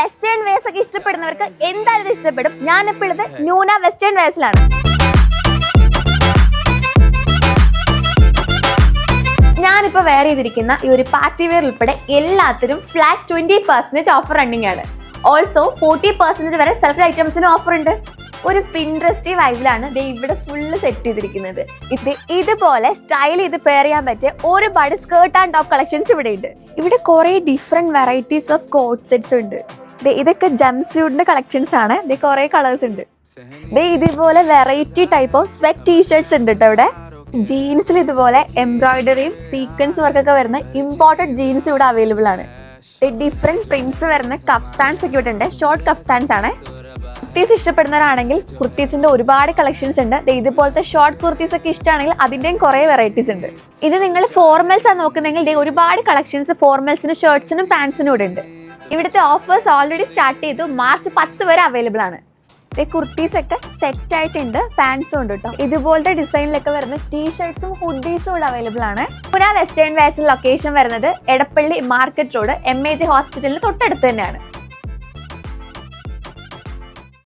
Western vase ഒക്കെ ഇഷ്ടപ്പെടുന്നവർക്ക് എന്തായാലും ഇത് ഇഷ്ടപ്പെടും. ഞാനിപ്പോൾ ഉള്ളത് ന്യൂന വെസ്റ്റേൺ വേസിലാണ്. ഞാനിപ്പോൾ വെയർ ചെയ്തിരിക്കുന്ന ഈ ഒരു പാർട്ടി വെയർ ഉൾപ്പെടെ എല്ലാത്തിനും ഫ്ലാറ്റ് 20% ഓഫർ റണ്ണിംഗ് ആണ്. ഓൾസോ 40% വരെ സെലക്ട് ഐറ്റംസിന് ഓഫർ ഉണ്ട്. ഒരു പിൻട്രസ്റ്റി വൈബിലാണ് ഇവിടെ ഫുള്ള് സെറ്റ് ചെയ്തിരിക്കുന്നത്. ഇതുപോലെ സ്റ്റൈൽ ചെയ്ത് പെയർ ചെയ്യാൻ പറ്റിയ ഒരുപാട് സ്കേർട്ട് ആൻഡ് ടോപ്പ് കളക്ഷൻസ് ഇവിടെ ഉണ്ട്. ഇവിടെ കുറെ different varieties of coat sets ഉണ്ട്. ഇതൊക്കെ ജംസ്യൂട്ടിന്റെ കളക്ഷൻസ് ആണ്. കുറെ കളേഴ്സ് ഉണ്ട്. ഇതുപോലെ variety type of sweat T shirts ഉണ്ട് കേട്ടോ. ഇവിടെ ജീൻസിൽ ഇതുപോലെ എംബ്രോയിഡറിയും സീക്വൻസ് വർക്കൊക്കെ വരുന്ന ഇമ്പോർട്ടഡ് ജീൻസ് ഇവിടെ അവൈലബിൾ ആണ്. ഡിഫറെന്റ് പ്രിന്റ്സ് വരുന്ന കഫ്താൻസ് ഒക്കെ ഇവിടെ ഉണ്ട്. ഷോർട്ട് കഫ്താൻസ് ആണ്. കുർത്തീസ് ഇഷ്ടപ്പെടുന്നവരാണെങ്കിൽ കുർത്തീസിന്റെ ഒരുപാട് കളക്ഷൻസ് ഉണ്ട്. ഇതുപോലത്തെ ഷോർട്ട് കുർത്തീസ് ഒക്കെ ഇഷ്ടമാണെങ്കിൽ അതിന്റെയും കുറെ വെറൈറ്റീസ് ഉണ്ട്. ഇത് നിങ്ങൾ ഫോർമൽസ് ആണ് നോക്കുന്നെങ്കിൽ ഒരുപാട് കളക്ഷൻസ് ഫോർമൽസിനും ഷർട്ട്സിനും പാൻസിനും ഇവിടെ ഉണ്ട്. ഇവിടുത്തെ ഓഫേഴ്സ് ഓൾറെഡി സ്റ്റാർട്ട് ചെയ്തു. മാർച്ച് 10 വരെ അവൈലബിൾ ആണ്. കുർത്തീസ് ഒക്കെ സെറ്റ് ആയിട്ടുണ്ട്. പാൻസും ഉണ്ട് കേട്ടോ. ഇതുപോലത്തെ ഡിസൈനിലൊക്കെ വരുന്ന ടീഷർട്ട്സും ഹുഡീസും ഇവിടെ അവൈലബിൾ ആണ്. ന്യൂന വെസ്റ്റേൺ വേസിൽ ലൊക്കേഷൻ വരുന്നത് എടപ്പള്ളി മാർക്കറ്റ് റോഡ് MAJ ഹോസ്പിറ്റലിന് തൊട്ടടുത്ത് തന്നെയാണ്.